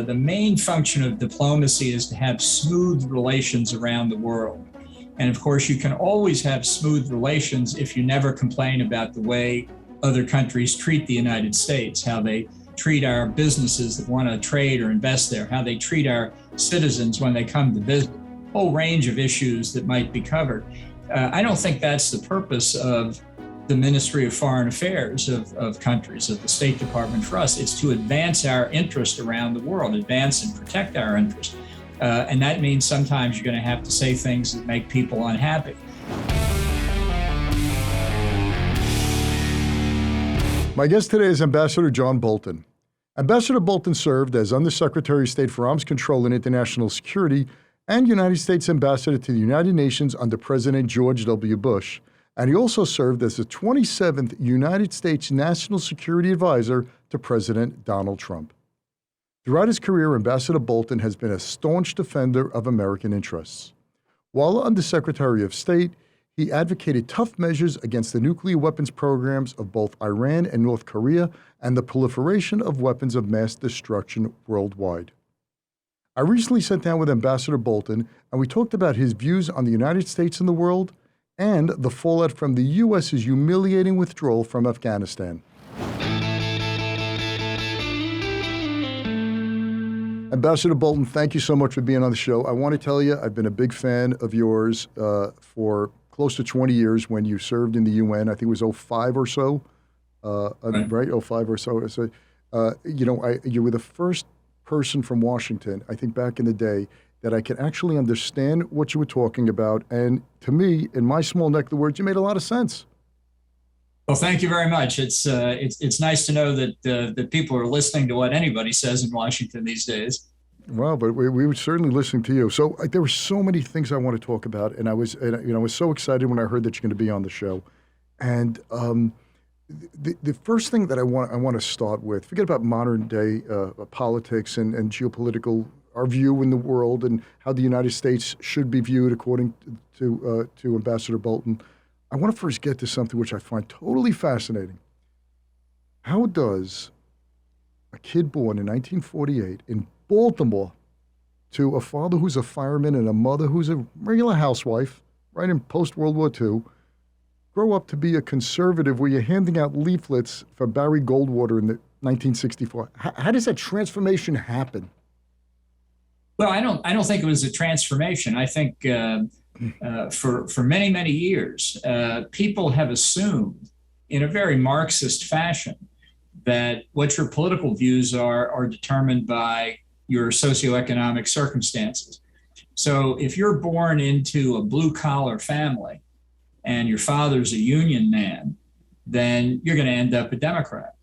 the main function of diplomacy is to have smooth relations around the world. And of course, you can always have smooth relations if you never complain about the way other countries treat the United States, how they treat our businesses that want to trade or invest there, how they treat our citizens when they come to visit, a whole range of issues that might be covered. I don't think that's the purpose of the Ministry of Foreign Affairs of countries, of the State Department for us. It's to advance our interest around the world, advance and protect our interest. And that means sometimes you're going to have to say things that make people unhappy. My guest today is Ambassador John Bolton. Ambassador Bolton served as Undersecretary of State for Arms Control and International Security and United States Ambassador to the United Nations under President George W. Bush. And he also served as the 27th United States National Security Advisor to President Donald Trump. Throughout his career, Ambassador Bolton has been a staunch defender of American interests. While Undersecretary of State, he advocated tough measures against the nuclear weapons programs of both Iran and North Korea and the proliferation of weapons of mass destruction worldwide. I recently sat down with Ambassador Bolton, and we talked about his views on the United States and the world, and the fallout from the U.S.'s humiliating withdrawal from Afghanistan. Ambassador Bolton, thank you so much for being on the show. I want to tell you, I've been a big fan of yours for close to 20 years when you served in the UN. I think it was 05 or so, right? 05 or so. So you were the first person from Washington, I think back in the day, that I could actually understand what you were talking about. And to me, in my small neck of the woods, you made a lot of sense. Well, thank you very much. It's nice to know that people are listening to what anybody says in Washington these days. Well, but we were certainly listening to you. So there were so many things I want to talk about, and I was so excited when I heard that you're going to be on the show. And the first thing that I want to start with, forget about modern day politics and geopolitical, our view in the world and how the United States should be viewed according to Ambassador Bolton. I want to first get to something which I find totally fascinating. How does a kid born in 1948 in Baltimore to a father who's a fireman and a mother who's a regular housewife, right in post-World War II, grow up to be a conservative where you're handing out leaflets for Barry Goldwater in 1964? How does that transformation happen? Well, I don't think it was a transformation. I think for many, many years, people have assumed in a very Marxist fashion that what your political views are determined by your socioeconomic circumstances. So if you're born into a blue-collar family and your father's a union man, then you're going to end up a Democrat.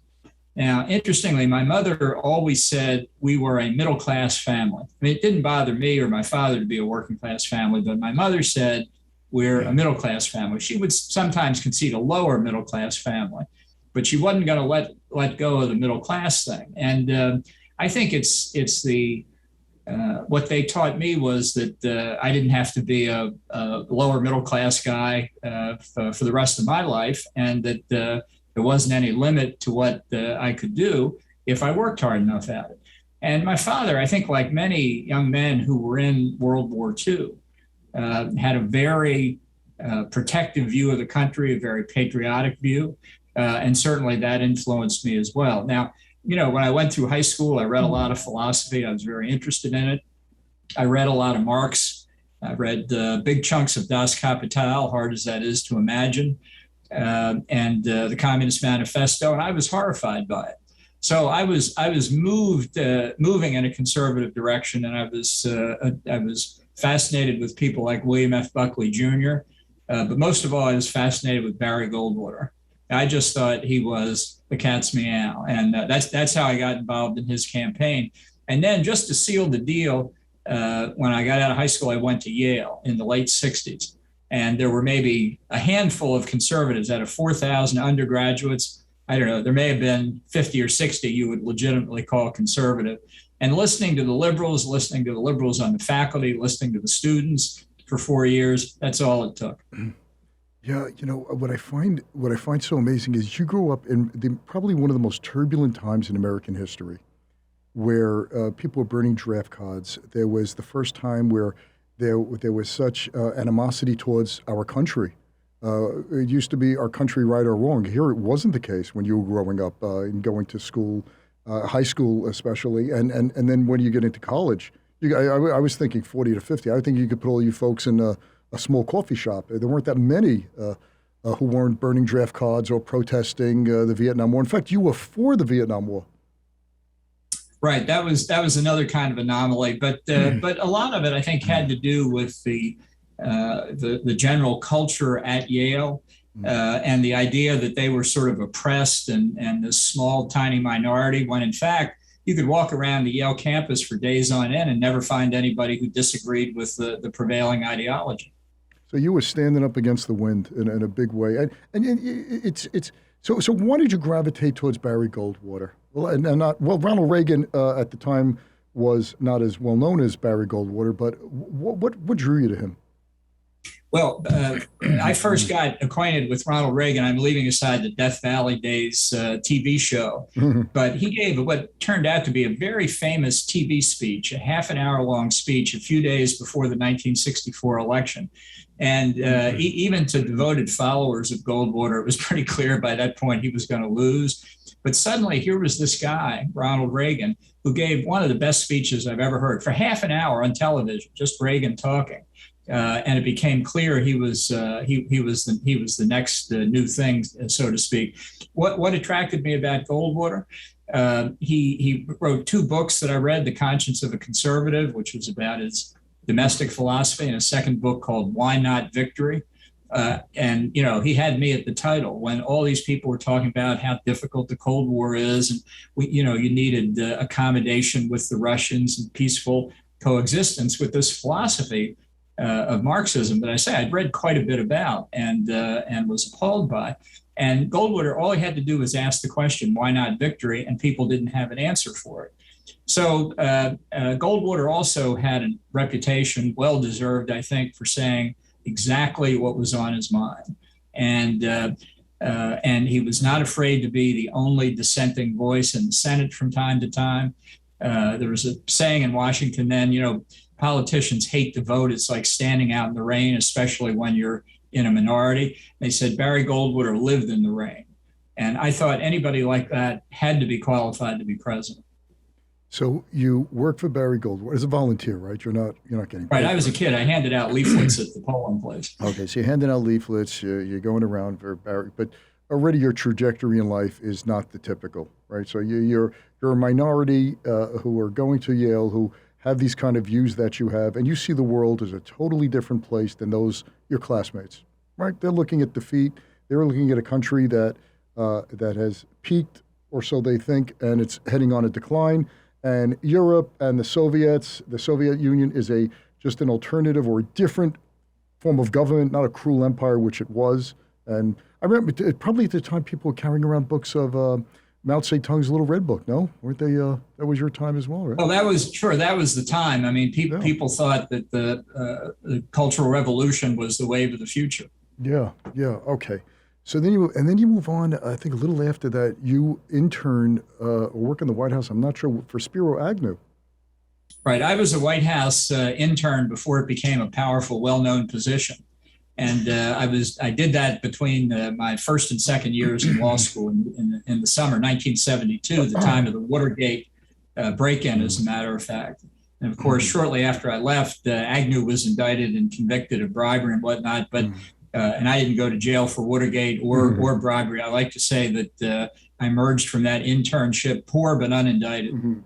Now, interestingly, my mother always said we were a middle-class family. I mean, it didn't bother me or my father to be a working-class family, but my mother said we're a middle-class family. She would sometimes concede a lower middle-class family, but she wasn't going to let go of the middle-class thing. And I think it's the what they taught me was that I didn't have to be a lower middle-class guy for the rest of my life, and that there wasn't any limit to what I could do if I worked hard enough at it. And my father, I think like many young men who were in World War II, had a very protective view of the country, a very patriotic view, and certainly that influenced me as well. Now, when I went through high school, I read a lot of philosophy. I was very interested in it. I read a lot of Marx. I read big chunks of Das Kapital, hard as that is to imagine, and the Communist Manifesto, and I was horrified by it. So I was moving in a conservative direction, and I was fascinated with people like William F. Buckley Jr., but most of all, I was fascinated with Barry Goldwater. I just thought he was the cat's meow, and that's how I got involved in his campaign. And then just to seal the deal, when I got out of high school, I went to Yale in the late 60s. And there were maybe a handful of conservatives out of 4,000 undergraduates. I don't know, there may have been 50 or 60 you would legitimately call conservative. And listening to the liberals on the faculty, listening to the students for 4 years, that's all it took. Yeah, what I find so amazing is you grew up in probably one of the most turbulent times in American history. where people were burning draft cards. There was the first time where there was such animosity towards our country. It used to be our country right or wrong. Here it wasn't the case when you were growing up and going to school, high school especially, and then when you get into college. I was thinking 40 to 50. I think you could put all you folks in a small coffee shop. There weren't that many who weren't burning draft cards or protesting the Vietnam War. In fact, you were for the Vietnam War. Right. That was another kind of anomaly, but a lot of it I think had to do with the general culture at Yale and the idea that they were sort of oppressed and this small tiny minority, when in fact you could walk around the Yale campus for days on end and never find anybody who disagreed with the prevailing ideology. So you were standing up against the wind in a big way, and it's so. Why did you gravitate towards Barry Goldwater? Well, Ronald Reagan at the time was not as well known as Barry Goldwater, but what drew you to him? Well, I first got acquainted with Ronald Reagan. I'm leaving aside the Death Valley Days TV show, but he gave what turned out to be a very famous TV speech, a half an hour long speech a few days before the 1964 election. And even to devoted followers of Goldwater, it was pretty clear by that point he was going to lose. But suddenly here was this guy, Ronald Reagan, who gave one of the best speeches I've ever heard for half an hour on television, just Reagan talking. And it became clear he was the next new thing, so to speak. What attracted me about Goldwater? He wrote two books that I read: The Conscience of a Conservative, which was about his domestic philosophy, and a second book called Why Not Victory. And he had me at the title when all these people were talking about how difficult the Cold War is, and you needed accommodation with the Russians and peaceful coexistence with this philosophy of Marxism that I say I'd read quite a bit about and was appalled by. And Goldwater, all he had to do was ask the question, why not victory? And people didn't have an answer for it. So Goldwater also had a reputation, well-deserved, I think, for saying exactly what was on his mind. And he was not afraid to be the only dissenting voice in the Senate from time to time. There was a saying in Washington then, politicians hate to vote. It's like standing out in the rain, especially when you're in a minority. They said Barry Goldwater lived in the rain. And I thought anybody like that had to be qualified to be president. So you work for Barry Goldwater as a volunteer, right? You're not getting paid. Right. I was a kid. I handed out leaflets at the polling place. Okay. So you're handing out leaflets, you're going around for Barry, but already your trajectory in life is not the typical, right? So you're a minority who are going to Yale, who have these kind of views that you have, and you see the world as a totally different place than your classmates, right? They're looking at defeat. They're looking at a country that has peaked, or so they think, and it's heading on a decline. And Europe and the Soviet Union is just an alternative or a different form of government, not a cruel empire, which it was. And I remember probably at the time people were carrying around books of Mao Zedong's Little Red Book, no? Weren't they? That was your time as well, right? Well, that was the time. I mean, people thought that the Cultural Revolution was the wave of the future. Yeah, okay. So then you move on. I think a little after that, you intern or work in the White House. I'm not sure, for Spiro Agnew. Right. I was a White House intern before it became a powerful, well-known position. And I did that between my first and second years in law school in the summer 1972, the time of the Watergate break-in, as a matter of fact. And of course, shortly after I left, Agnew was indicted and convicted of bribery and whatnot. But and I didn't go to jail for Watergate or bribery. I like to say that I emerged from that internship poor but unindicted. Mm-hmm.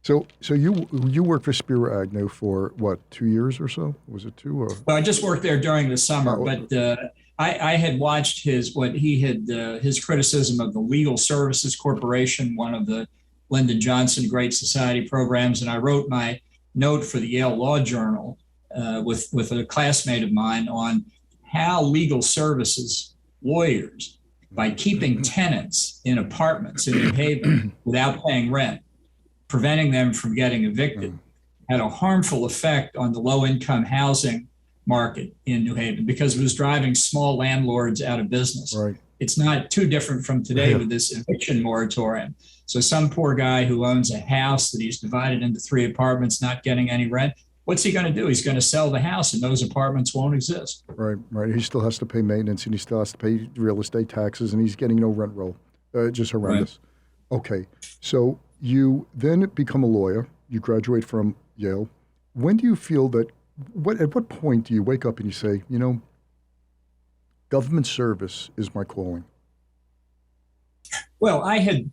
So you worked for Spiro Agnew for what, 2 years or so? Was it 2 or? Well, I just worked there during the summer, but I had watched his criticism of the Legal Services Corporation, one of the Lyndon Johnson Great Society programs, and I wrote my note for the Yale Law Journal with a classmate of mine on how legal services lawyers, by keeping tenants in apartments in New Haven without paying rent, preventing them from getting evicted, had a harmful effect on the low-income housing market in New Haven because it was driving small landlords out of business. Right. It's not too different from today with this eviction moratorium. So some poor guy who owns a house that he's divided into 3 apartments, not getting any rent, what's he going to do? He's going to sell the house and those apartments won't exist. Right. He still has to pay maintenance and he still has to pay real estate taxes and he's getting no rent roll. Just horrendous. Right. Okay. So you then become a lawyer. You graduate from Yale. When do you feel that, at what point do you wake up and you say, government service is my calling? Well, I had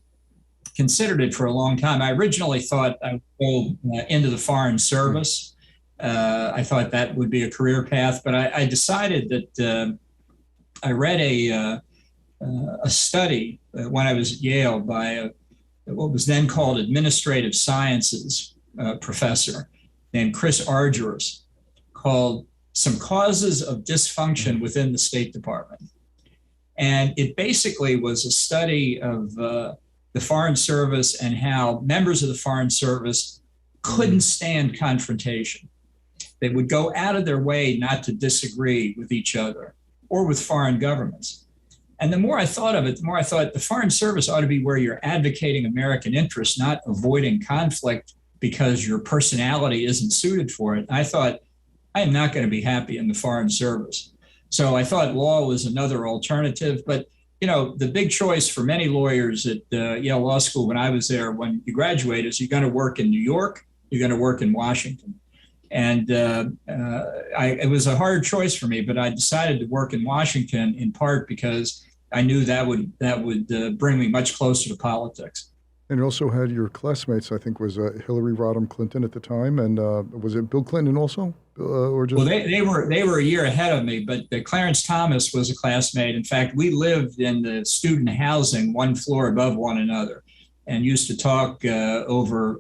considered it for a long time. I originally thought I would go into the Foreign Service. I thought that would be a career path, but I decided that I read a study when I was at Yale by what was then called administrative sciences professor named Chris Argyros, called Some Causes of Dysfunction Within the State Department. And it basically was a study of the Foreign Service and how members of the Foreign Service couldn't stand confrontation. They would go out of their way not to disagree with each other or with foreign governments. And the more I thought of it, the more I thought the Foreign Service ought to be where you're advocating American interests, not avoiding conflict because your personality isn't suited for it. I thought, I am not going to be happy in the Foreign Service. So I thought law was another alternative. But, the big choice for many lawyers at Yale Law School when I was there, when you graduate, is you're going to work in New York, you're going to work in Washington. And it was a hard choice for me, but I decided to work in Washington in part because I knew that would bring me much closer to politics. And you also had your classmates, I think, was Hillary Rodham Clinton at the time, and was it Bill Clinton also, or just? Well, they were a year ahead of me, but Clarence Thomas was a classmate. In fact, we lived in the student housing, one floor above one another, and used to talk over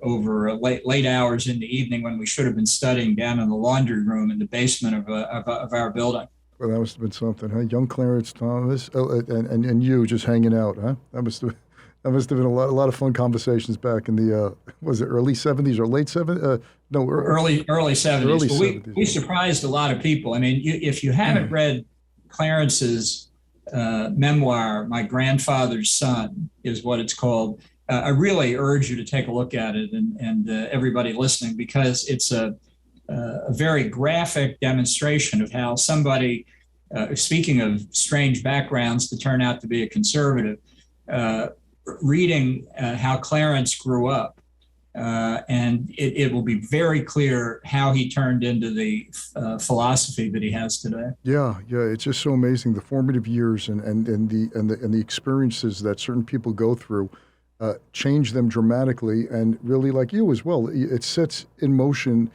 late hours in the evening when we should have been studying down in the laundry room in the basement of our building. Well, that must have been something, huh? Young Clarence Thomas, and you just hanging out, huh? That must have been a lot of fun conversations back in the was it early 70s or late 70s? No, early 70s. Early well, 70s. We surprised a lot of people. I mean, if you haven't read Clarence's memoir, My Grandfather's Son is what it's called. I really urge you to take a look at it and everybody listening, because it's a very graphic demonstration of how somebody, speaking of strange backgrounds to turn out to be a conservative, reading how Clarence grew up. And it will be very clear how he turned into the philosophy that he has today. Yeah, it's just so amazing, the formative years and the experiences that certain people go through. Change them dramatically, and really, like you as well, it sets in motion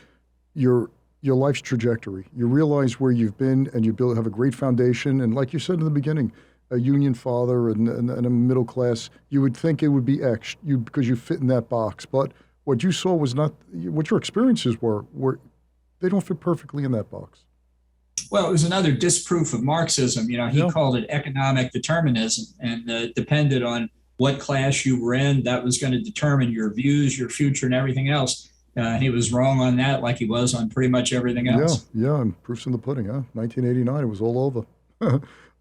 your life's trajectory. You realize where you've been, and you have a great foundation. And like you said in the beginning, a union father and a middle class, you would think it would be X because you fit in that box. But what you saw was not what your experiences were. They don't fit perfectly in that box. Well, it was another disproof of Marxism. He called it economic determinism, and depended on what class you were in, that was going to determine your views, your future, and everything else. He was wrong on that, like he was on pretty much everything else. Yeah, and proof's in the pudding, huh? 1989, it was all over.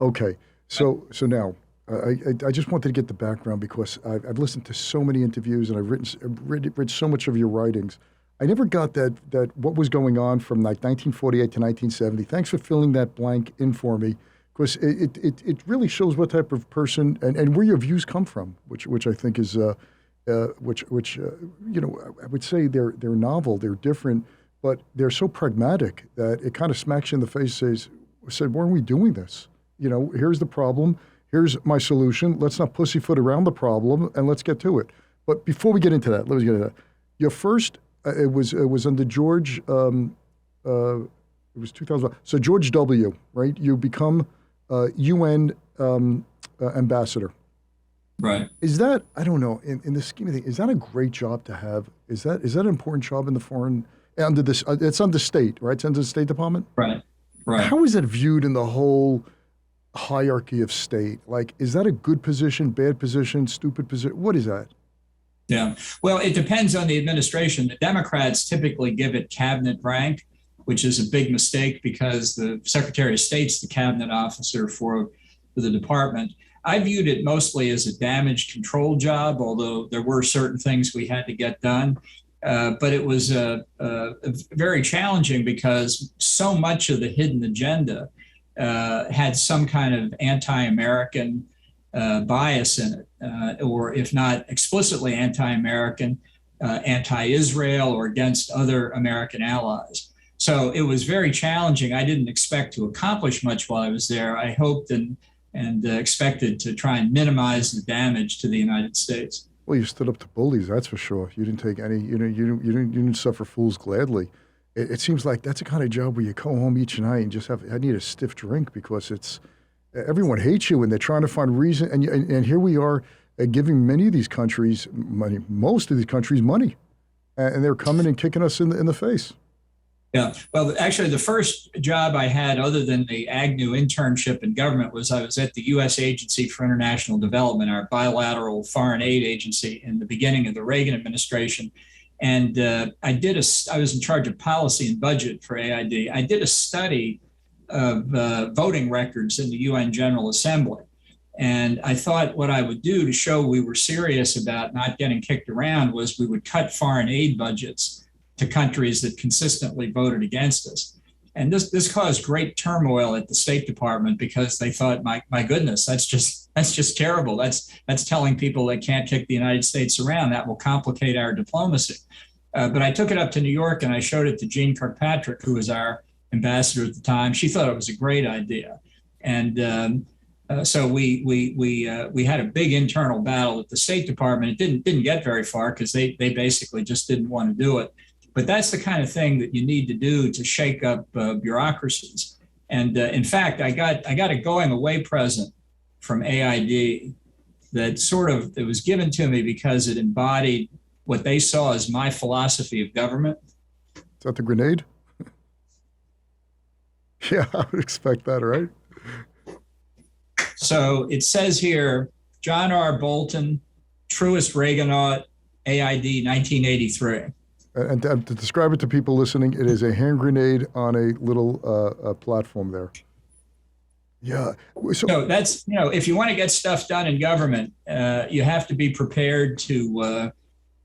Okay, so now, I just wanted to get the background because I've listened to so many interviews and I've read so much of your writings. I never got that what was going on from like 1948 to 1970. Thanks for filling that blank in for me, because it really shows what type of person and where your views come from, which I think is I would say they're novel, they're different, but they're so pragmatic that it kind of smacks you in the face. Said, why are we doing this? Here's the problem. Here's my solution. Let's not pussyfoot around the problem and let's get to it. But before we get into that, Your first, it was under George. It was 2000. So George W. Right? You become UN ambassador. Right. Is that, I don't know, in the scheme of things, is that a great job to have? Is that an important job in the foreign, under this, it's under state, right? It's under the State Department? Right. How is that viewed in the whole hierarchy of state? Like, is that a good position, bad position, stupid position? What is that? Yeah. Well, it depends on the administration. The Democrats typically give it cabinet rank, which is a big mistake because the Secretary of State's the cabinet officer for the department. I viewed it mostly as a damage control job, although there were certain things we had to get done. But it was very challenging because so much of the hidden agenda had some kind of anti-American bias in it, or if not explicitly anti-American, anti-Israel or against other American allies. So it was very challenging. I didn't expect to accomplish much while I was there. I hoped and expected to try and minimize the damage to the United States. Well, you stood up to bullies, that's for sure. You didn't take any, you didn't suffer fools gladly. It seems like that's the kind of job where you go home each night and just I need a stiff drink because everyone hates you and they're trying to find reason. And here we are giving many of these countries money, most of these countries money, and they're coming and kicking us in the face. Yeah, well, actually, the first job I had other than the Agnew internship in government was I was at the U.S. Agency for International Development, our bilateral foreign aid agency in the beginning of the Reagan administration. And I was in charge of policy and budget for AID. I did a study of voting records in the UN General Assembly. And I thought what I would do to show we were serious about not getting kicked around was we would cut foreign aid budgets to countries that consistently voted against us. And this caused great turmoil at the State Department because they thought, my goodness, that's just terrible. That's telling people they can't kick the United States around. That will complicate our diplomacy. But I took it up to New York and I showed it to Jean Kirkpatrick, who was our ambassador at the time. She thought it was a great idea. And so we had a big internal battle at the State Department. It didn't get very far because they basically just didn't want to do it. But that's the kind of thing that you need to do to shake up bureaucracies. And in fact, I got a going away present from AID that it was given to me because it embodied what they saw as my philosophy of government. Is that the grenade? Yeah, I would expect that, right? So it says here, John R. Bolton, truest Reaganaut, AID 1983. And to describe it to people listening, it is a hand grenade on a little platform there. Yeah. So that's, if you want to get stuff done in government, you have to be prepared to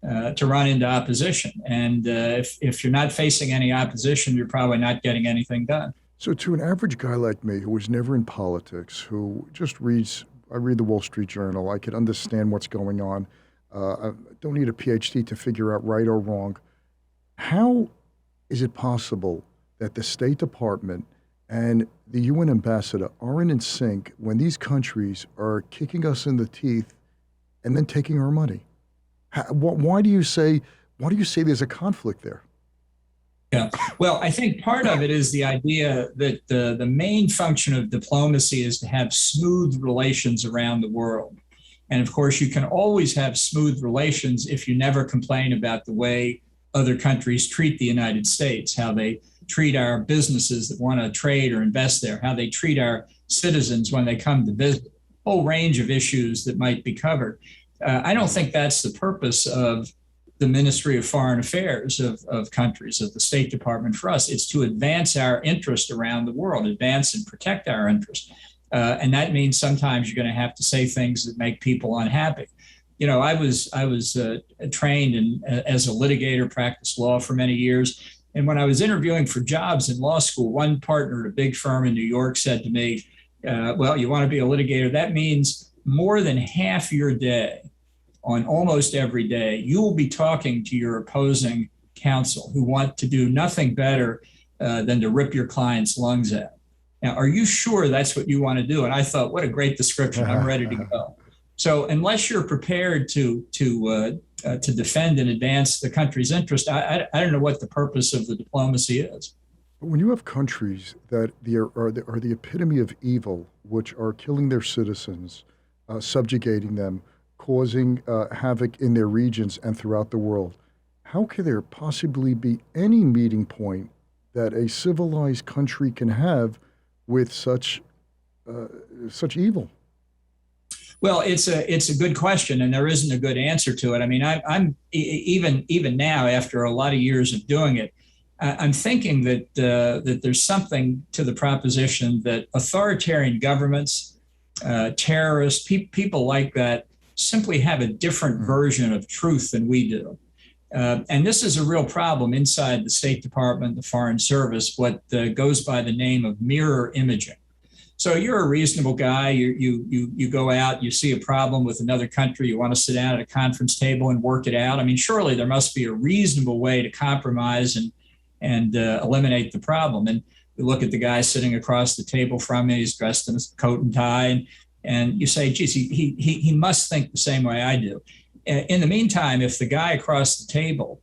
run into opposition. And if you're not facing any opposition, you're probably not getting anything done. So to an average guy like me who was never in politics, who just I read the Wall Street Journal, I could understand what's going on. I don't need a PhD to figure out right or wrong. How is it possible that the State Department and the UN ambassador aren't in sync when these countries are kicking us in the teeth and then taking our money? Why do you say there's a conflict there? Yeah, well, I think part of it is the idea that the main function of diplomacy is to have smooth relations around the world. And of course, you can always have smooth relations if you never complain about the way other countries treat the United States, how they treat our businesses that want to trade or invest there, how they treat our citizens when they come to visit, a whole range of issues that might be covered. I don't think that's the purpose of the Ministry of Foreign Affairs of countries, of the State Department for us. It's to advance our interest around the world, advance and protect our interest. And that means sometimes you're going to have to say things that make people unhappy. I was trained as a litigator, practiced law for many years. And when I was interviewing for jobs in law school, one partner at a big firm in New York said to me, well, you want to be a litigator? That means more than half your day, on almost every day, you will be talking to your opposing counsel who want to do nothing better than to rip your client's lungs out. Now, are you sure that's what you want to do? And I thought, what a great description. I'm ready to go. So unless you're prepared to defend and advance the country's interest, I don't know what the purpose of the diplomacy is. But when you have countries that are the epitome of evil, which are killing their citizens, subjugating them, causing havoc in their regions and throughout the world, how can there possibly be any meeting point that a civilized country can have with such evil? Well, it's a good question, and there isn't a good answer to it. I mean, I'm even now, after a lot of years of doing it, I'm thinking that there's something to the proposition that authoritarian governments terrorists, people like that simply have a different version of truth than we do. And this is a real problem inside the State Department, the Foreign Service, what goes by the name of mirror imaging. So you're a reasonable guy. You go out, you see a problem with another country, you want to sit down at a conference table and work it out. I mean, surely there must be a reasonable way to compromise and eliminate the problem. And you look at the guy sitting across the table from me. He's dressed in a coat and tie, and you say, geez, he must think the same way I do. In the meantime, if the guy across the table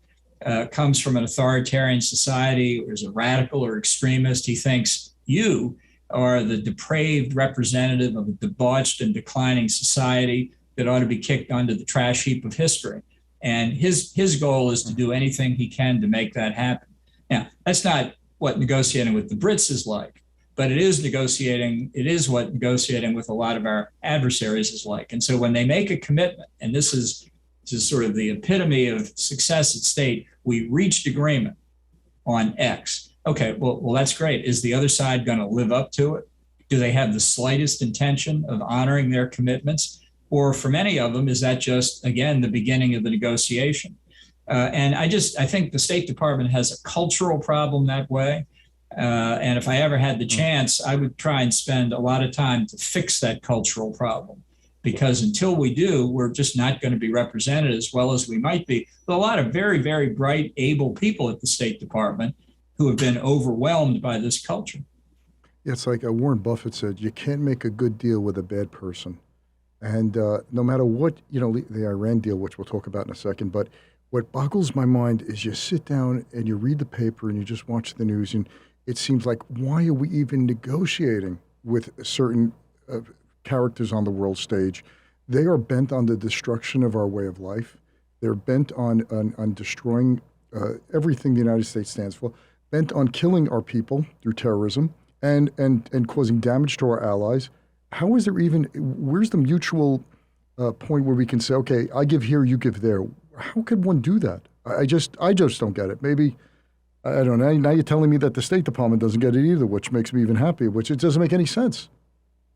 comes from an authoritarian society or is a radical or extremist, he thinks you are the depraved representative of a debauched and declining society that ought to be kicked onto the trash heap of history. And his goal is to do anything he can to make that happen. Now, that's not what negotiating with the Brits is like, but it is what negotiating with a lot of our adversaries is like. And so when they make a commitment, and this is sort of the epitome of success at state, we reached agreement on X. Okay, well, that's great. Is the other side going to live up to it? Do they have the slightest intention of honoring their commitments? Or for many of them, is that just, again, the beginning of the negotiation? And I think the State Department has a cultural problem that way. And if I ever had the chance, I would try and spend a lot of time to fix that cultural problem. Because until we do, we're just not going to be represented as well as we might be. But a lot of very, very bright, able people at the State Department who have been overwhelmed by this culture. Yeah, it's like Warren Buffett said, you can't make a good deal with a bad person. And no matter what, the Iran deal, which we'll talk about in a second, but what boggles my mind is you sit down and you read the paper and you just watch the news, and it seems like, why are we even negotiating with certain characters on the world stage? They are bent on the destruction of our way of life. They're bent on destroying everything the United States stands for, bent on killing our people through terrorism and causing damage to our allies. How is there even, where's the mutual point where we can say, okay, I give here, you give there? How could one do that? I just don't get it. Maybe, I don't know, now you're telling me that the State Department doesn't get it either, which makes me even happier, which it doesn't make any sense.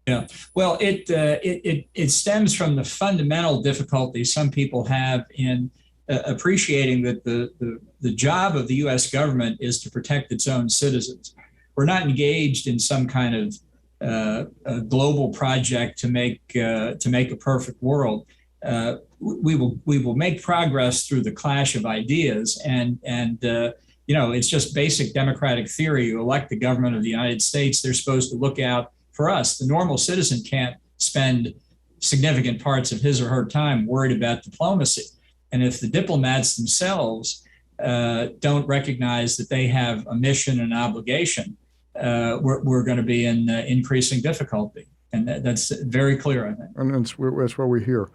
Yeah, well, it stems from the fundamental difficulty some people have in appreciating that the job of the U.S. government is to protect its own citizens. We're not engaged in some kind of a global project to make a perfect world. We will make progress through the clash of ideas, and it's just basic democratic theory. You elect the government of the United States; they're supposed to look out for us. The normal citizen can't spend significant parts of his or her time worried about diplomacy. And if the diplomats themselves don't recognize that they have a mission and obligation, we're going to be in increasing difficulty. And that's very clear, I think. And that's why we're here.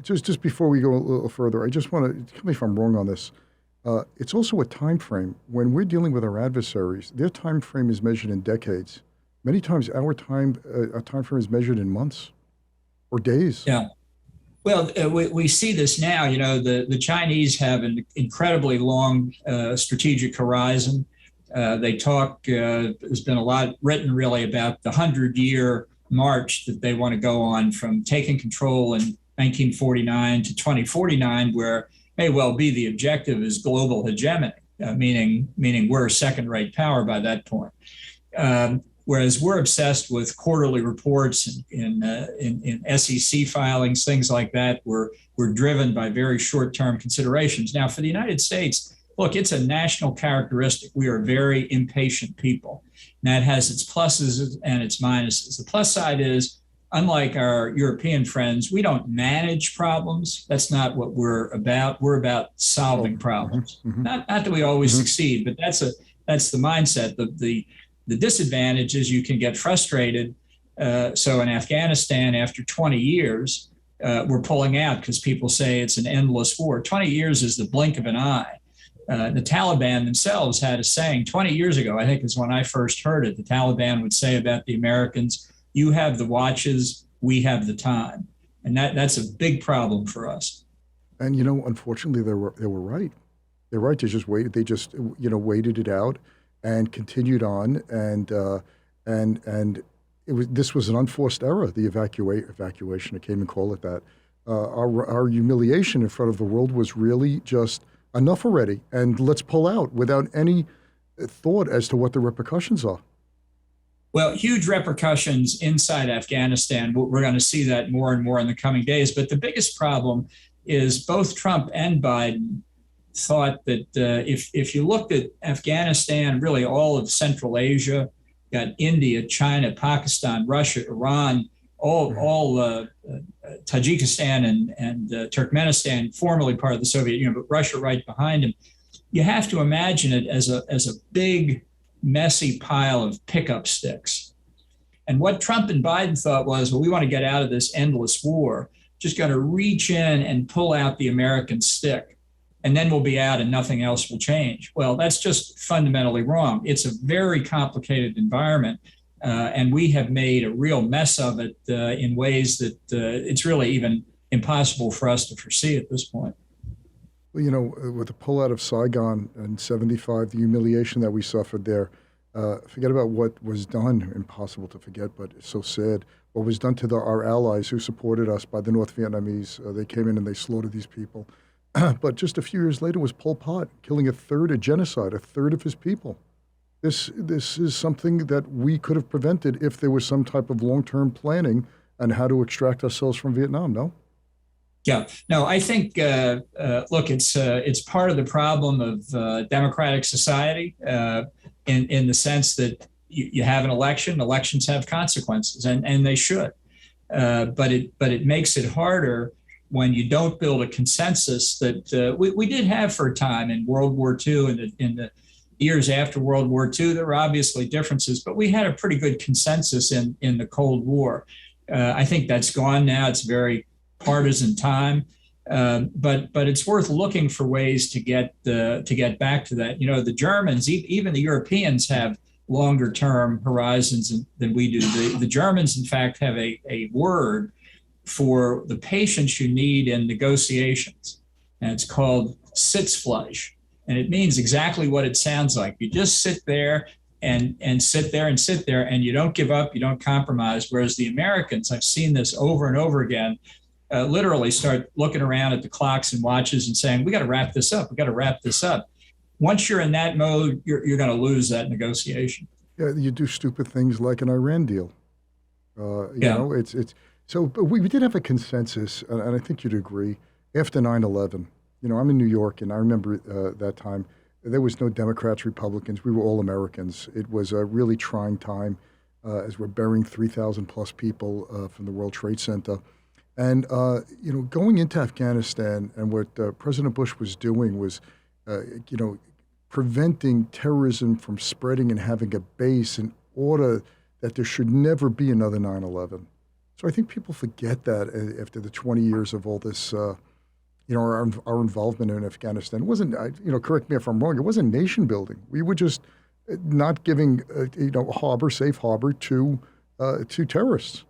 Just before we go a little further, I just want to, tell me if I'm wrong on this. It's also a time frame. When we're dealing with our adversaries, their time frame is measured in decades. Many times our time frame is measured in months or days. Yeah. Well, we see this now. The Chinese have an incredibly long strategic horizon. They talk, there's been a lot written really about the 100-year march that they want to go on from taking control in 1949 to 2049, where may well be the objective is global hegemony, meaning we're a second-rate power by that point. Whereas we're obsessed with quarterly reports in SEC filings, things like that. We're driven by very short-term considerations. Now, for the United States, look, it's a national characteristic. We are very impatient people. And that has its pluses and its minuses. The plus side is, unlike our European friends, we don't manage problems. That's not what we're about. We're about solving problems. Mm-hmm. Not that we always succeed, but that's the mindset. The disadvantage is you can get frustrated. So in Afghanistan, after 20 years, we're pulling out because people say it's an endless war. 20 years is the blink of an eye. The Taliban themselves had a saying 20 years ago, I think is when I first heard it. The Taliban would say about the Americans, you have the watches, we have the time. And that's a big problem for us. And, unfortunately, they were right. They're right. They just waited. They just, waited it out and continued on. And this was an unforced error, the evacuation, I can't even call it that. Our humiliation in front of the world was really just enough already, and let's pull out without any thought as to what the repercussions are. Well, huge repercussions inside Afghanistan. We're going to see that more and more in the coming days. But the biggest problem is both Trump and Biden thought that if you looked at Afghanistan, really all of Central Asia, got India, China, Pakistan, Russia, Iran, all Tajikistan and Turkmenistan, formerly part of the Soviet Union, but Russia right behind them. You have to imagine it as a big, messy pile of pickup sticks. And what Trump and Biden thought was, well, we want to get out of this endless war, just got to reach in and pull out the American stick, and then we'll be out and nothing else will change. Well, that's just fundamentally wrong. It's a very complicated environment, and we have made a real mess of it in ways that it's really even impossible for us to foresee at this point. Well, you know, with the pullout of Saigon in '75, the humiliation that we suffered there, forget about what was done, impossible to forget, but it's so sad, what was done to our allies who supported us by the North Vietnamese. They came in and they slaughtered these people. But just a few years later was Pol Pot, killing a genocide, a third of his people. This is something that we could have prevented if there was some type of long-term planning on how to extract ourselves from Vietnam, no? Yeah, no, I think, look, it's part of the problem of democratic society in the sense that you have an election, elections have consequences, and they should. But it makes it harder when you don't build a consensus that we did have for a time in World War II and in the years after World War II. There were obviously differences, but we had a pretty good consensus in the Cold War. I think that's gone now. It's very partisan time, but it's worth looking for ways to get back to that. You know, the Germans, even the Europeans, have longer term horizons than we do. The Germans, in fact, have a word for the patience you need in negotiations, and it's called Sitzfleisch, and it means exactly what it sounds like. You just sit there and sit there and sit there, and you don't give up, you don't compromise. Whereas the Americans, I've seen this over and over again, literally start looking around at the clocks and watches and saying, we got to wrap this up. We got to wrap this up. Once you're in that mode, you're going to lose that negotiation. Yeah, you do stupid things like an Iran deal. You know, it's so. But we did have a consensus, and I think you'd agree. After 9/11, you know, I'm in New York, and I remember that time. There was no Democrats, Republicans. We were all Americans. It was a really trying time as we're burying 3,000 plus people from the World Trade Center. And, you know, going into Afghanistan and what President Bush was doing was, you know, preventing terrorism from spreading and having a base in order that there should never be another 9/11. So I think people forget that after the 20 years of all this, you know, our involvement in Afghanistan. It wasn't, you know, correct me if I'm wrong, it wasn't nation building. We were just not giving, you know, safe harbor to terrorists.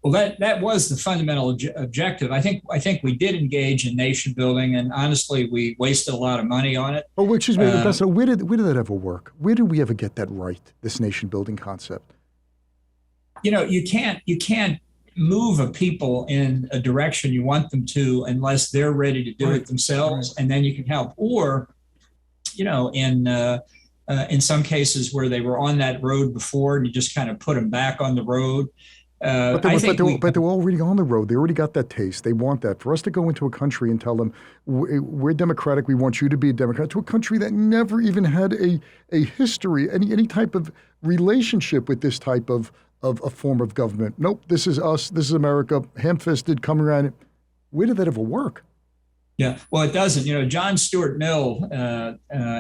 Well, that was the fundamental objective. I think we did engage in nation building, and honestly, we wasted a lot of money on it. Oh, excuse me, Ambassador, where did that ever work? Where did we ever get that right? This nation building concept. You know, you can't move a people in a direction you want them to unless they're ready to do it themselves, and then you can help. Or, you know, in some cases where they were on that road before, and you just kind of put them back on the road. But they were already on the road. They already got that taste. They want that. For us to go into a country and tell them, we're democratic, we want you to be a Democrat, to a country that never even had a history, any type of relationship with this type of a form of government. Nope, this is us, this is America, ham-fisted, coming around. Where did that ever work? Yeah, well, it doesn't. You know, John Stuart Mill,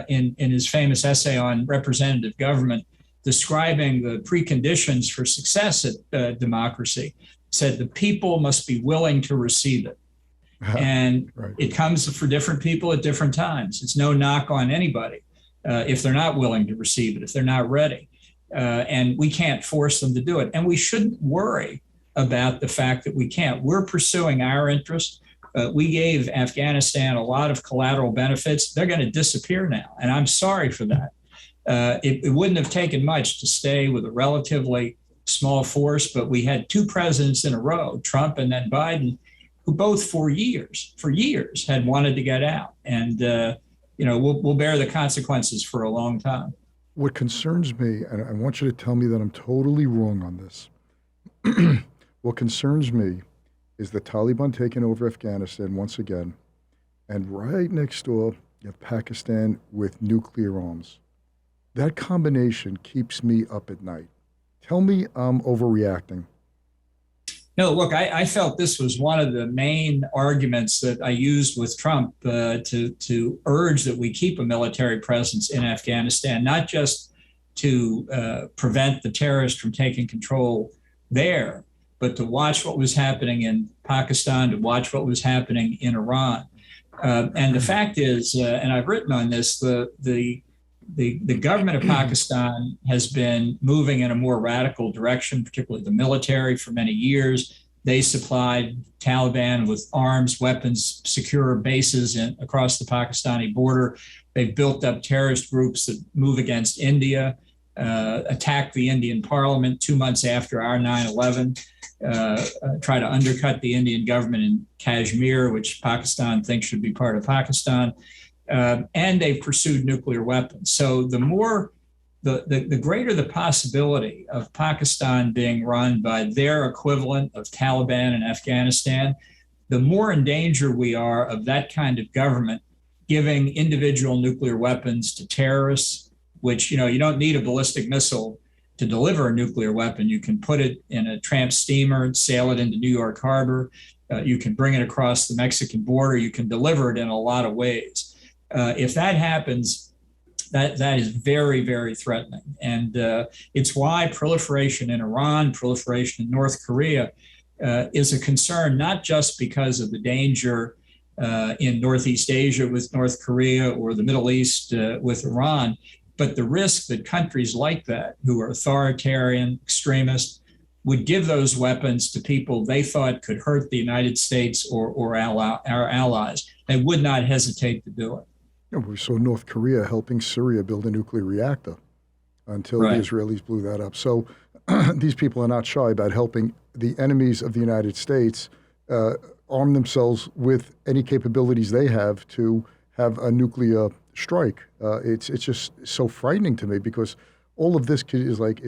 in his famous essay on representative government, describing the preconditions for success at democracy, said the people must be willing to receive it. And It comes for different people at different times. It's no knock on anybody if they're not willing to receive it, if they're not ready. And we can't force them to do it. And we shouldn't worry about the fact that we can't. We're pursuing our interest. We gave Afghanistan a lot of collateral benefits. They're going to disappear now. And I'm sorry for that. It wouldn't have taken much to stay with a relatively small force, but we had two presidents in a row, Trump and then Biden, who both for years had wanted to get out. And, we'll bear the consequences for a long time. What concerns me, and I want you to tell me that I'm totally wrong on this. What concerns me is the Taliban taking over Afghanistan once again, and right next door, you have Pakistan with nuclear arms. That combination keeps me up at night. Tell me I'm overreacting. No, look, I felt this was one of the main arguments that I used with Trump to urge that we keep a military presence in Afghanistan, not just to prevent the terrorists from taking control there, but to watch what was happening in Pakistan, to watch what was happening in Iran. And the fact is, and I've written on this, the government of Pakistan has been moving in a more radical direction, particularly the military, for many years. They supplied Taliban with arms, weapons, secure bases across the Pakistani border. They've built up terrorist groups that move against India, attacked the Indian parliament 2 months after our 9/11, try to undercut the Indian government in Kashmir, which Pakistan thinks should be part of Pakistan. And they've pursued nuclear weapons. So the greater the possibility of Pakistan being run by their equivalent of Taliban in Afghanistan, the more in danger we are of that kind of government giving individual nuclear weapons to terrorists, which, you don't need a ballistic missile to deliver a nuclear weapon. You can put it in a tramp steamer, sail it into New York Harbor. You can bring it across the Mexican border. You can deliver it in a lot of ways. If that happens, that is very, very threatening. And it's why proliferation in Iran, proliferation in North Korea is a concern, not just because of the danger in Northeast Asia with North Korea or the Middle East with Iran, but the risk that countries like that, who are authoritarian, extremist, would give those weapons to people they thought could hurt the United States or our allies. They would not hesitate to do it. Yeah, we saw North Korea helping Syria build a nuclear reactor until the Israelis blew that up. So these people are not shy about helping the enemies of the United States arm themselves with any capabilities they have to have a nuclear strike. It's just so frightening to me because all of this is like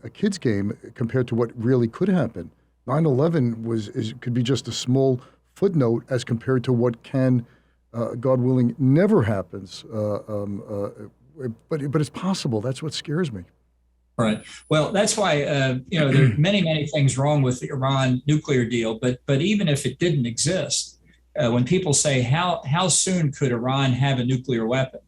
a kid's game compared to what really could happen. 9/11 could be just a small footnote as compared to what can, God willing, never happens. But it's possible. That's what scares me. Right. Well, that's why there are many things wrong with the Iran nuclear deal. But even if it didn't exist, when people say how soon could Iran have a nuclear weapon,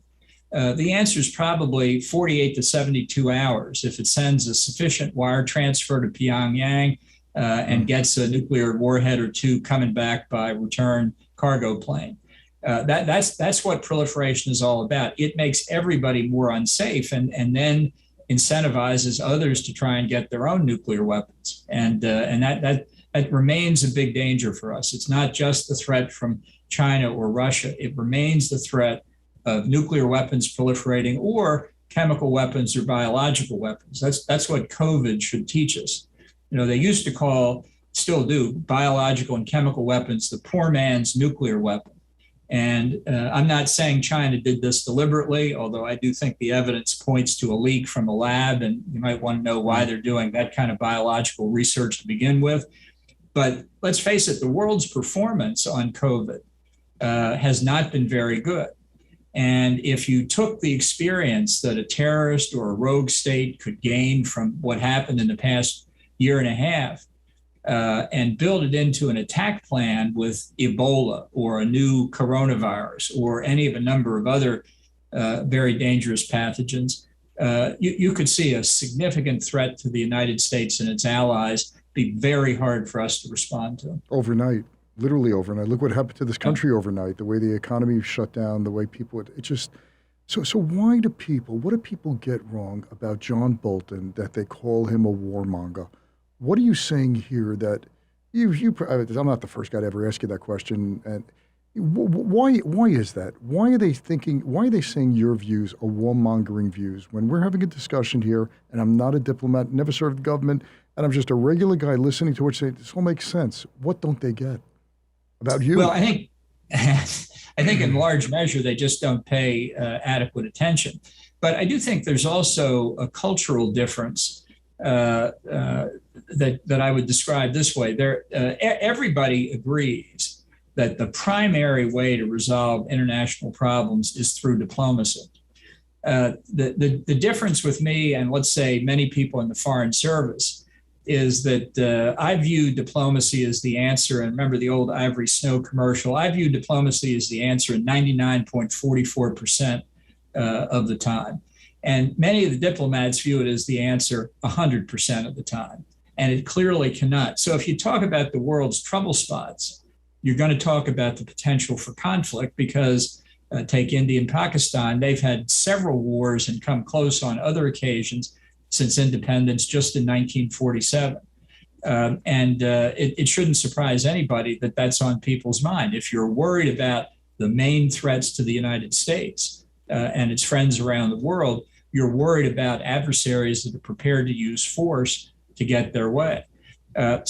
the answer is probably 48 to 72 hours if it sends a sufficient wire transfer to Pyongyang and gets a nuclear warhead or two coming back by return cargo plane. That's what proliferation is all about. It makes everybody more unsafe and then incentivizes others to try and get their own nuclear weapons. And that remains a big danger for us. It's not just the threat from China or Russia. It remains the threat of nuclear weapons proliferating or chemical weapons or biological weapons. That's what COVID should teach us. They used to still do, biological and chemical weapons the poor man's nuclear weapon. And I'm not saying China did this deliberately, although I do think the evidence points to a leak from a lab, and you might want to know why they're doing that kind of biological research to begin with. But let's face it, the world's performance on COVID has not been very good. And if you took the experience that a terrorist or a rogue state could gain from what happened in the past year and a half, and build it into an attack plan with Ebola or a new coronavirus or any of a number of other very dangerous pathogens, you could see a significant threat to the United States and its allies be very hard for us to respond to. Overnight, literally overnight. Look what happened to this country overnight, the way the economy shut down, the way people, so what do people get wrong about John Bolton that they call him a warmonger? What are you saying here that I'm not the first guy to ever ask you that question. And, Why is that? Why are they thinking? Why are they saying your views are warmongering views when we're having a discussion here? And I'm not a diplomat, never served the government, and I'm just a regular guy listening to what you say. This all makes sense. What don't they get about you? Well, I think I think in large measure they just don't pay adequate attention. But I do think there's also a cultural difference that I would describe this way. Everybody agrees that the primary way to resolve international problems is through diplomacy. The difference with me and let's say many people in the Foreign Service is that I view diplomacy as the answer. And remember the old Ivory Snow commercial? I view diplomacy as the answer 99.44% of the time. And many of the diplomats view it as the answer 100% of the time. And it clearly cannot. So if you talk about the world's trouble spots, you're going to talk about the potential for conflict because take India and Pakistan, they've had several wars and come close on other occasions since independence just in 1947. It shouldn't surprise anybody that that's on people's mind. If you're worried about the main threats to the United States and its friends around the world, you're worried about adversaries that are prepared to use force to get their way. I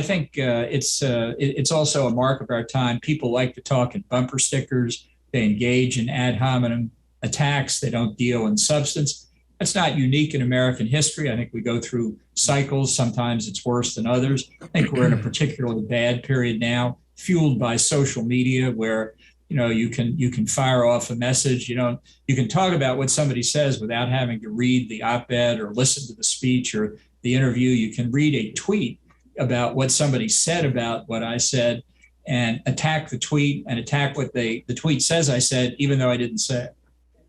think it's also a mark of our time. People like to talk in bumper stickers. They engage in ad hominem attacks. They don't deal in substance. That's not unique in American history. I think we go through cycles. Sometimes it's worse than others. I think we're in a particularly bad period now, fueled by social media, where you can fire off a message. You can talk about what somebody says without having to read the op-ed or listen to the speech or the interview. You can read a tweet about what somebody said about what I said and attack the tweet and attack what the tweet says I said, even though I didn't say it.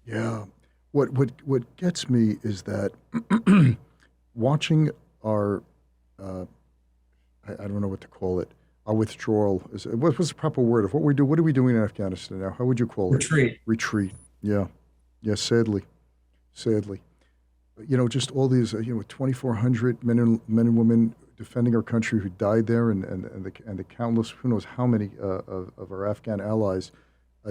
Yeah. What gets me is that watching our, I don't know what to call it, our withdrawal. What's the proper word of what we do? What are we doing in Afghanistan now? How would you call it? Retreat. Yeah. Yeah, sadly. Just all these, 2,400 men and women defending our country who died there and the countless, who knows how many of our Afghan allies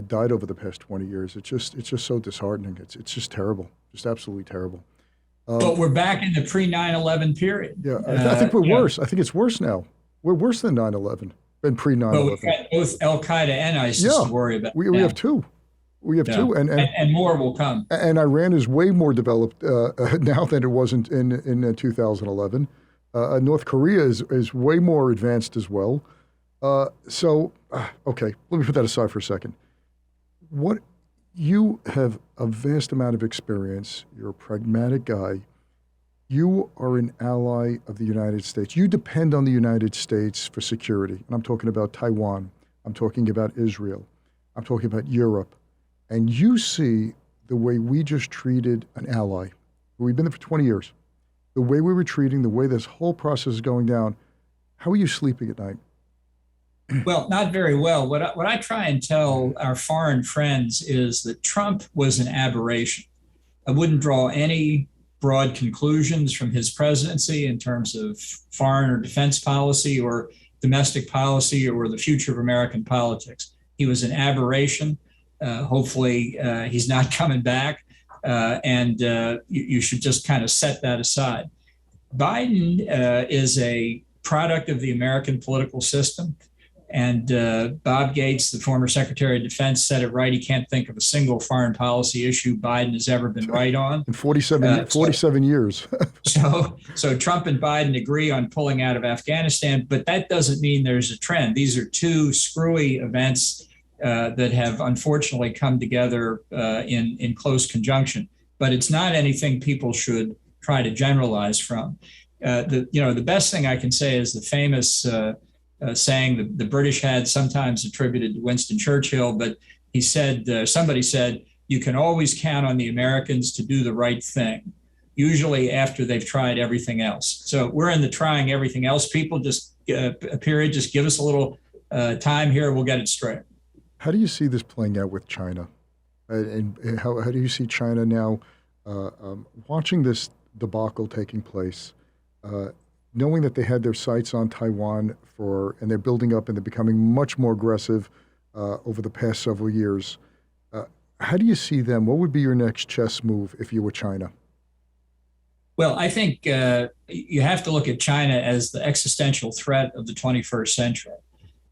died over the past 20 years. It's just so disheartening. It's just terrible, just absolutely terrible. But we're back in the pre-9/11 period. Yeah, I think we're worse. I think it's worse now. We're worse than 9/11, than pre-9/11. But we've got both Al Qaeda and ISIS to worry about. We have two. We have two, and more will come. And Iran is way more developed now than it was in 2011. North Korea is way more advanced as well. Okay, let me put that aside for a second. You have a vast amount of experience. You're a pragmatic guy. You are an ally of the United States. You depend on the United States for security. And I'm talking about Taiwan. I'm talking about Israel. I'm talking about Europe. And you see the way we just treated an ally. We've been there for 20 years. The way we were treating, the way this whole process is going down. How are you sleeping at night? Well, not very well. What I try and tell our foreign friends is that Trump was an aberration. I wouldn't draw any broad conclusions from his presidency in terms of foreign or defense policy or domestic policy or the future of American politics. He was an aberration. Hopefully, he's not coming back. You should just kind of set that aside. Biden is a product of the American political system. And Bob Gates, the former Secretary of Defense, said it right. He can't think of a single foreign policy issue Biden has ever been right on. In 47 years. So Trump and Biden agree on pulling out of Afghanistan, but that doesn't mean there's a trend. These are two screwy events that have unfortunately come together in close conjunction. But it's not anything people should try to generalize from. The best thing I can say is the famous saying that the British had, sometimes attributed to Winston Churchill, but he said, somebody said, you can always count on the Americans to do the right thing, usually after they've tried everything else. So we're in the trying everything else. People just just give us a little time here, we'll get it straight. How do you see this playing out with China? And how do you see China now watching this debacle taking place, knowing that they had their sights on Taiwan and they're building up and they're becoming much more aggressive over the past several years. How do you see them? What would be your next chess move if you were China? Well, I think you have to look at China as the existential threat of the 21st century.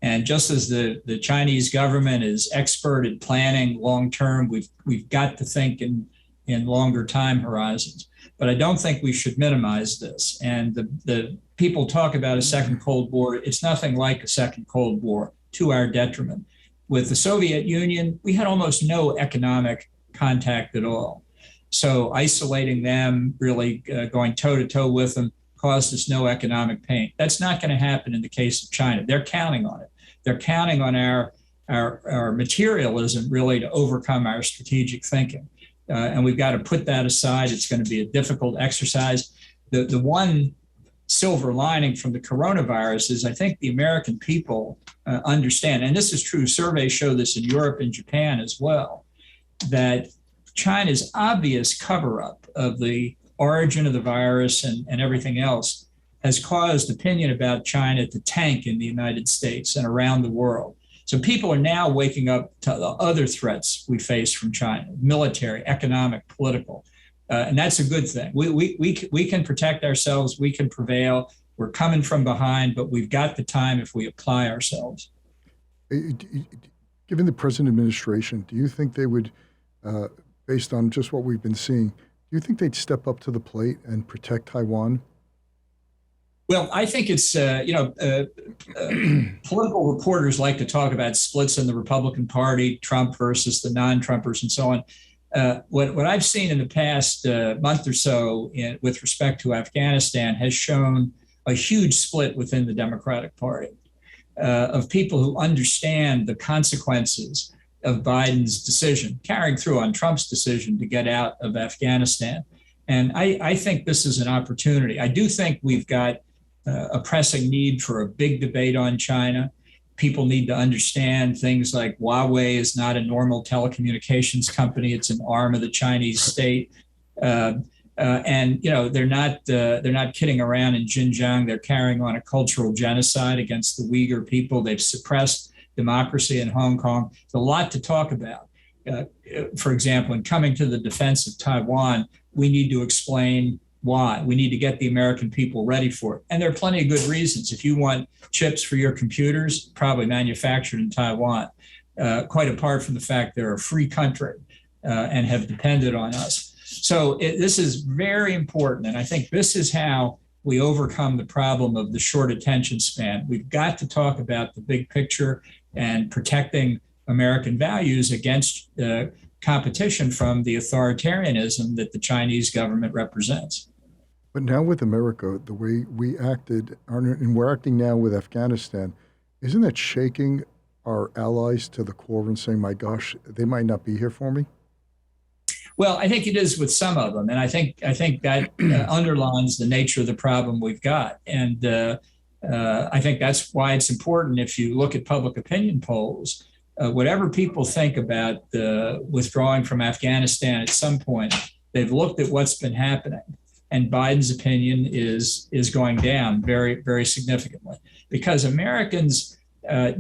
And just as the Chinese government is expert at planning long term, we've got to think in longer time horizons. But I don't think we should minimize this. And the people talk about a second Cold War. It's nothing like a second Cold War, to our detriment. With the Soviet Union, we had almost no economic contact at all. So isolating them, really going toe to toe with them, caused us no economic pain. That's not going to happen in the case of China. They're counting on it. They're counting on our materialism really to overcome our strategic thinking. And we've got to put that aside. It's going to be a difficult exercise. The one silver lining from the coronavirus is I think the American people understand, and this is true, surveys show this in Europe and Japan as well, that China's obvious cover-up of the origin of the virus and everything else has caused opinion about China to tank in the United States and around the world. So people are now waking up to the other threats we face from China: military, economic, political. And that's a good thing. We can protect ourselves. We can prevail. We're coming from behind, but we've got the time if we apply ourselves. Given the present administration, do you think they would, based on just what we've been seeing, do you think they'd step up to the plate and protect Taiwan? Well, I think it's, political reporters like to talk about splits in the Republican Party, Trump versus the non-Trumpers and so on. What I've seen in the past month or so with respect to Afghanistan has shown a huge split within the Democratic Party of people who understand the consequences of Biden's decision, carrying through on Trump's decision to get out of Afghanistan. And I think this is an opportunity. I do think we've got a pressing need for a big debate on China. People need to understand things like Huawei is not a normal telecommunications company; it's an arm of the Chinese state. And they're not kidding around in Xinjiang. They're carrying on a cultural genocide against the Uyghur people. They've suppressed democracy in Hong Kong. There's a lot to talk about. For example, in coming to the defense of Taiwan, we need to explain why. We need to get the American people ready for it. And there are plenty of good reasons. If you want chips for your computers, probably manufactured in Taiwan, quite apart from the fact they're a free country and have depended on us. So this is very important. And I think this is how we overcome the problem of the short attention span. We've got to talk about the big picture and protecting American values against competition from the authoritarianism that the Chinese government represents. But now with America, the way we acted, and we're acting now with Afghanistan, isn't that shaking our allies to the core and saying, my gosh, they might not be here for me? Well, I think it is with some of them. And I think that underlines the nature of the problem we've got. And I think that's why it's important, if you look at public opinion polls, whatever people think about withdrawing from Afghanistan at some point, they've looked at what's been happening. And Biden's opinion is going down very, very significantly, because Americans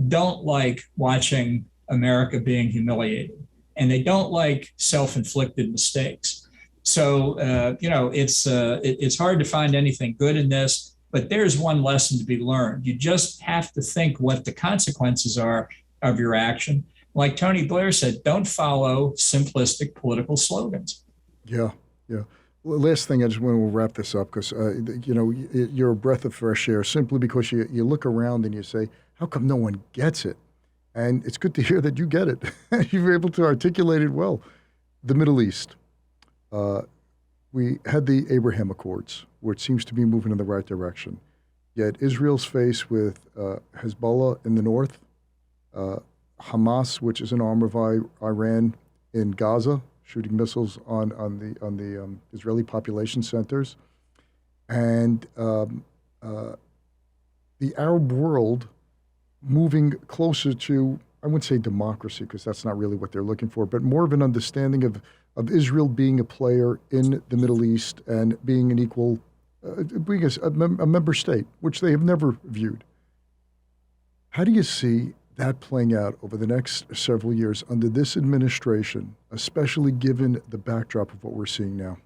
don't like watching America being humiliated, and they don't like self-inflicted mistakes. So it's hard to find anything good in this, but there's one lesson to be learned. You just have to think what the consequences are of your action. Like Tony Blair said, don't follow simplistic political slogans. Yeah. Last thing, I just want to wrap this up because, you're a breath of fresh air simply because you look around and you say, how come no one gets it? And it's good to hear that you get it. You're able to articulate it well. The Middle East. We had the Abraham Accords, which seems to be moving in the right direction. Yet Israel's faced with Hezbollah in the north, Hamas, which is an arm of Iran in Gaza, shooting missiles on the Israeli population centers, and the Arab world moving closer to, I wouldn't say democracy, because that's not really what they're looking for, but more of an understanding of Israel being a player in the Middle East and being an equal, being a member state, which they have never viewed. How do you see that playing out over the next several years under this administration, especially given the backdrop of what we're seeing now?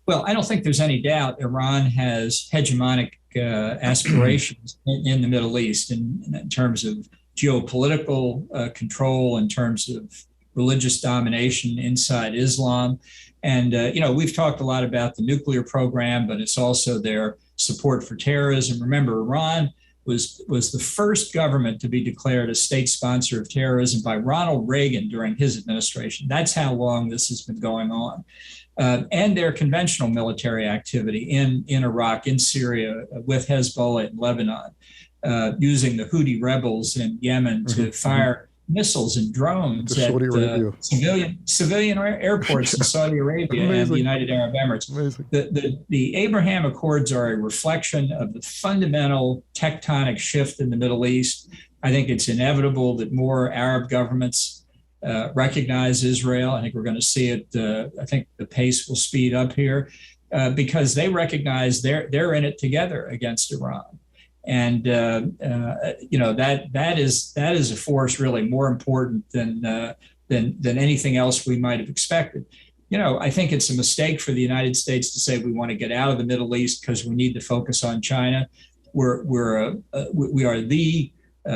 Well, I don't think there's any doubt Iran has hegemonic aspirations in the Middle East in terms of geopolitical control, in terms of religious domination inside Islam. And, we've talked a lot about the nuclear program, but it's also their support for terrorism. Remember, Iran was the first government to be declared a state sponsor of terrorism by Ronald Reagan during his administration. That's how long this has been going on. And their conventional military activity in Iraq, in Syria, with Hezbollah in Lebanon, using the Houthi rebels in Yemen to fire missiles and drones at civilian airports in Saudi Arabia and the United Arab Emirates. The Abraham Accords are a reflection of the fundamental tectonic shift in the Middle East. I think it's inevitable that more Arab governments recognize Israel. I think we're going to see it. I think the pace will speed up here because they recognize they're in it together against Iran. And that is a force really more important than anything else we might have expected. I think it's a mistake for the United States to say we want to get out of the Middle East because we need to focus on China. We are the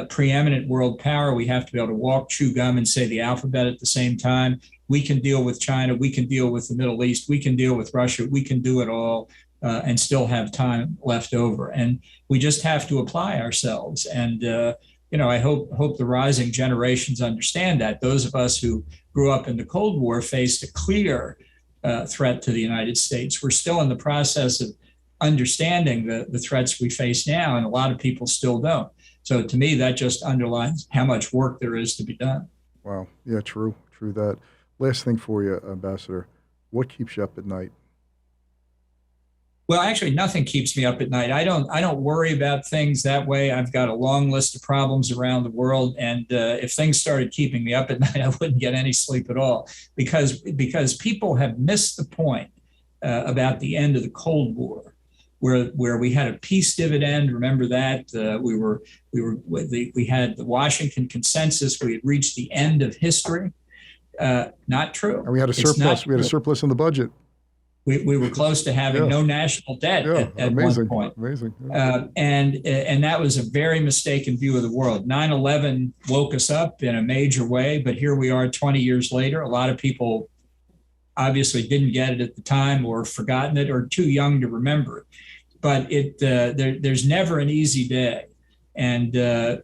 preeminent world power. We have to be able to walk, chew gum, and say the alphabet at the same time. We can deal with China. We can deal with the Middle East. We can deal with Russia. We can do it all. And still have time left over. And we just have to apply ourselves. And, I hope the rising generations understand that. Those of us who grew up in the Cold War faced a clear threat to the United States. We're still in the process of understanding the threats we face now, and a lot of people still don't. So to me, that just underlines how much work there is to be done. Wow. Yeah, true that. Last thing for you, Ambassador. What keeps you up at night? Well, actually, nothing keeps me up at night. I don't worry about things that way. I've got a long list of problems around the world, and if things started keeping me up at night, I wouldn't get any sleep at all. Because people have missed the point about the end of the Cold War, where we had a peace dividend. Remember that we had the Washington Consensus. We had reached the end of history. Not true. And we had a surplus. We had a surplus in the budget. We were close to having no national debt at one point. Amazing. And that was a very mistaken view of the world. 9/11 woke us up in a major way, but here we are 20 years later. A lot of people obviously didn't get it at the time or forgotten it or too young to remember it. But there's never an easy day. And the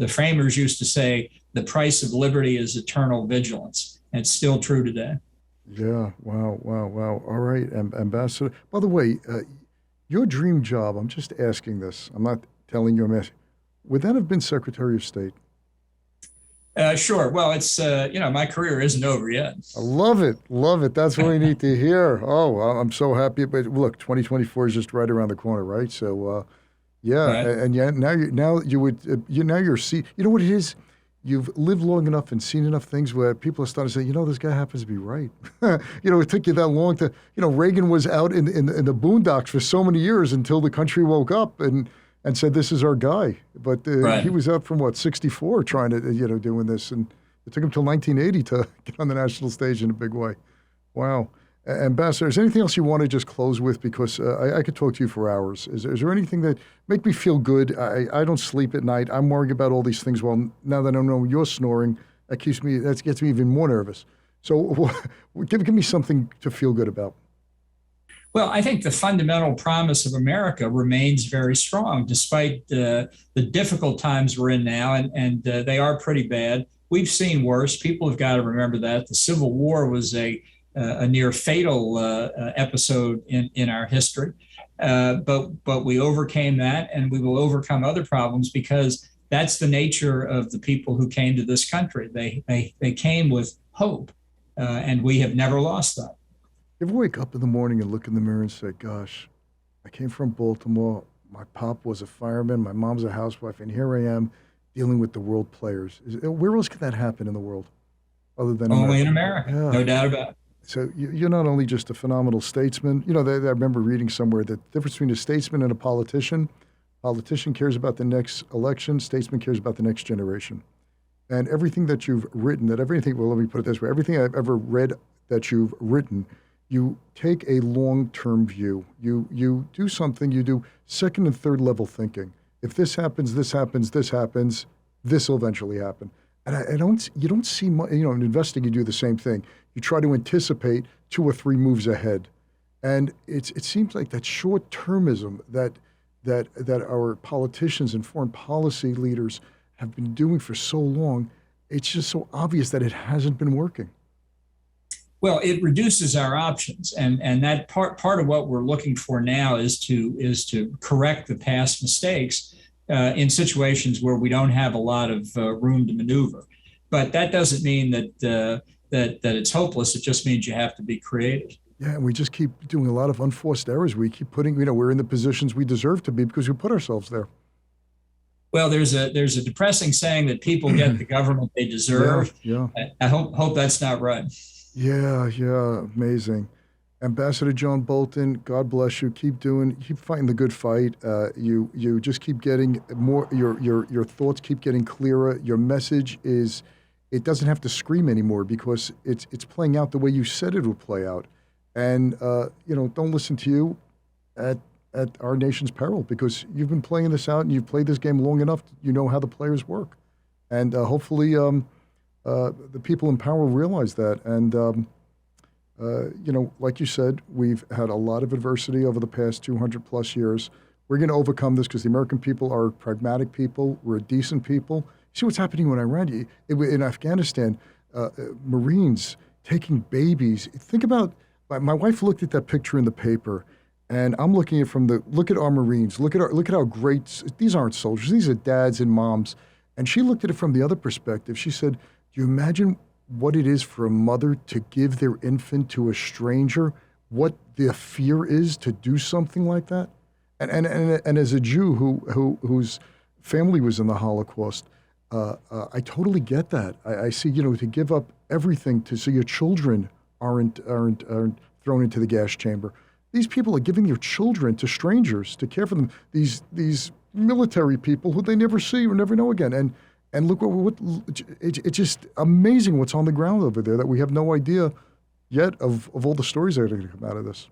framers used to say, the price of liberty is eternal vigilance. And it's still true today. Yeah. Wow. All right, Ambassador. By the way, your dream job, I'm just asking this. I'm not telling you I'm asking. Would that have been Secretary of State? Sure. Well, it's, my career isn't over yet. I love it. That's what we need to hear. Oh, I'm so happy. But look, 2024 is just right around the corner, right? So, right. And yeah, now you're see. You know what it is? You've lived long enough and seen enough things where people are starting to say, this guy happens to be right. It took you that long to, Reagan was out in the boondocks for so many years until the country woke up and said, this is our guy. But right. He was out from 64 trying to, doing this. And it took him till 1980 to get on the national stage in a big way. Wow. Ambassador, is there anything else you want to just close with? Because I could talk to you for hours. Is there anything that make me feel good? I don't sleep at night. I'm worrying about all these things. Well, now that I know you're snoring, that gets me even more nervous. So give me something to feel good about. Well, I think the fundamental promise of America remains very strong, despite the difficult times we're in now, and they are pretty bad. We've seen worse. People have got to remember that. The Civil War was a near fatal episode in our history. But we overcame that, and we will overcome other problems because that's the nature of the people who came to this country. They came with hope, and we have never lost that. You ever wake up in the morning and look in the mirror and say, gosh, I came from Baltimore. My pop was a fireman. My mom's a housewife. And here I am dealing with the world players. Where else can that happen in the world other than only in America? Yeah. No doubt about it. So you're not only just a phenomenal statesman. I remember reading somewhere that the difference between a statesman and a politician, Politician cares about the next election. Statesman cares about the next generation. And everything that you've written, well, let me put it this way, everything I've ever read that you've written, you take a long-term view. You do something, you do second and third level thinking. If this happens, this happens, this happens, this will eventually happen. And you don't see, in investing, you do the same thing. You try to anticipate 2 or 3 moves ahead. And it seems like that short-termism that our politicians and foreign policy leaders have been doing for so long, it's just so obvious that it hasn't been working. Well, it reduces our options, and that part of what we're looking for now is to correct the past mistakes in situations where we don't have a lot of room to maneuver. But that doesn't mean that it's hopeless. It just means you have to be creative. Yeah, and we just keep doing a lot of unforced errors. We keep putting, we're in the positions we deserve to be because we put ourselves there. Well, there's a depressing saying that people get the government they deserve. Yeah. I hope that's not right. Yeah, amazing. Ambassador John Bolton, God bless you. Keep fighting the good fight. You just keep getting more. Your thoughts keep getting clearer. Your message it doesn't have to scream anymore because it's playing out the way you said it would play out. And don't listen to you at our nation's peril because you've been playing this out and you've played this game long enough. You know how the players work, and hopefully the people in power will realize that. And like you said, we've had a lot of adversity over the past 200 plus years. We're going to overcome this because the American people are pragmatic people. We're a decent people. See what's happening in Iran, in Afghanistan, Marines taking babies. Think about. My wife looked at that picture in the paper, and I'm looking at look at our Marines, look at how great, these aren't soldiers, these are dads and moms. And she looked at it from the other perspective. She said, do you imagine what it is for a mother to give their infant to a stranger, what the fear is to do something like that? And as a Jew whose family was in the Holocaust, I totally get that. I see, to give up everything so your children aren't thrown into the gas chamber. These people are giving their children to strangers to care for them. These military people who they never see or never know again. And look it's just amazing what's on the ground over there that we have no idea yet of all the stories that are going to come out of this.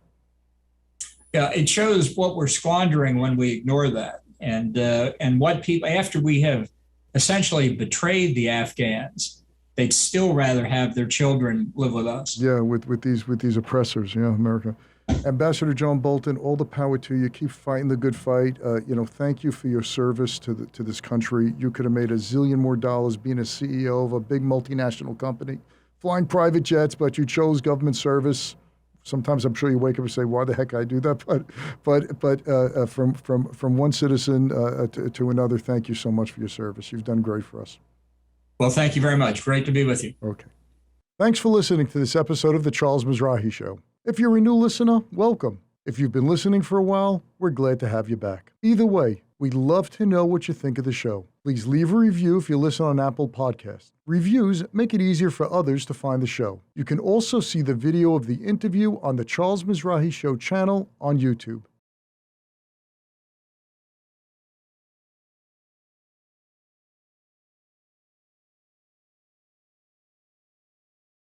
Yeah, it shows what we're squandering when we ignore that, and what people, after we have essentially betrayed the Afghans, they'd still rather have their children live with us. Yeah, with these oppressors. Yeah, America. Ambassador John Bolton, all the power to you. Keep fighting the good fight. Thank you for your service to this country. You could have made $1 zillion more being a CEO of a big multinational company, flying private jets, but you chose government service. Sometimes I'm sure you wake up and say, "Why the heck I do that?" But from one citizen to another, thank you so much for your service. You've done great for us. Well, thank you very much. Great to be with you. Okay. Thanks for listening to this episode of The Charles Mizrahi Show. If you're a new listener, welcome. If you've been listening for a while, we're glad to have you back. Either way, we'd love to know what you think of the show. Please leave a review if you listen on Apple Podcasts. Reviews make it easier for others to find the show. You can also see the video of the interview on the Charles Mizrahi Show channel on YouTube.